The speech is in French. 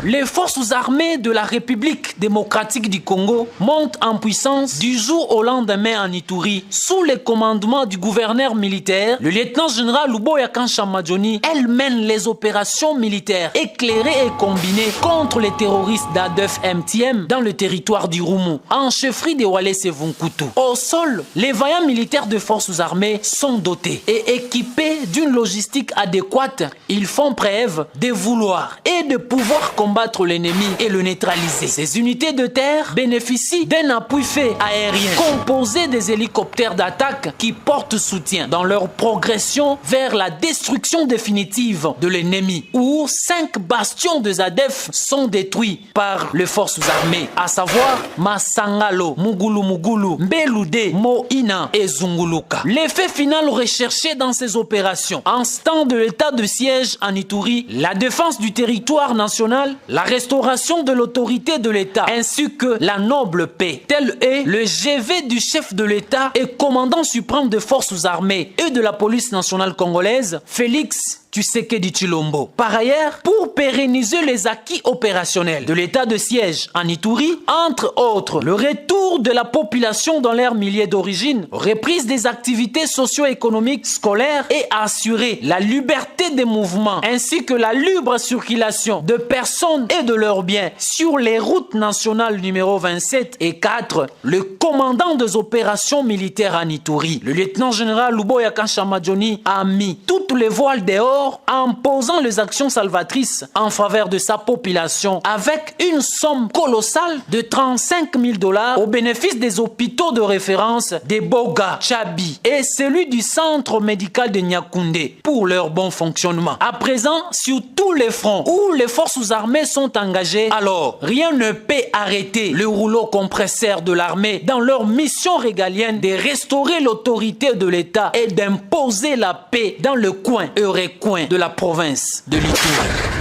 Les forces armées de la République démocratique du Congo montent en puissance du jour au lendemain en Ituri sous le commandement du gouverneur militaire, le lieutenant-général Luboya Kanchamadjoni. Elle mène les opérations militaires éclairées et combinées contre les terroristes d'Adef MTM dans le territoire du Roumu, en chefferie de Walese Vunkutu. Au sol, les vaillants militaires de forces armées sont dotés et équipés d'une logistique adéquate. Ils font preuve de vouloir et de pouvoir combattre l'ennemi et le neutraliser. Ces unités de terre bénéficient d'un appui fait aérien composé des hélicoptères d'attaque qui portent soutien dans leur progression vers la destruction définitive de l'ennemi, où 5 bastions de Zadef sont détruits par les forces armées, à savoir Masangalo, Mugulu, Mbelude, Moina et Zunguluka. L'effet final recherché dans ces opérations, en temps de l'état de siège en Ituri, la défense du territoire national, la restauration de l'autorité de l'État, ainsi que la noble paix. Tel est le GV du chef de l'État et commandant suprême des forces armées et de la police nationale congolaise, Félix Tshisekedi Tshilombo. Par ailleurs, pour pérenniser les acquis opérationnels de l'état de siège en Ituri, entre autres, le retour de la population dans leur milieu d'origine, reprise des activités socio-économiques scolaires et assurer la liberté des mouvements ainsi que la libre circulation de personnes et de leurs biens sur les routes nationales numéro 27 et 4, le commandant des opérations militaires en Ituri, le lieutenant-général Luboya Kanchamadjoni, a mis toutes les voiles dehors en posant les actions salvatrices en faveur de sa population avec une somme colossale de 35 000 $ au bénéfice des hôpitaux de référence de Boga, Tchabi et celui du centre médical de Nyakoundé pour leur bon fonctionnement. À présent, sur tous les fronts où les forces armées sont engagées, alors rien ne peut arrêter le rouleau compresseur de l'armée dans leur mission régalienne de restaurer l'autorité de l'État et d'imposer la paix dans le coin et recoin de la province de l'Ituri.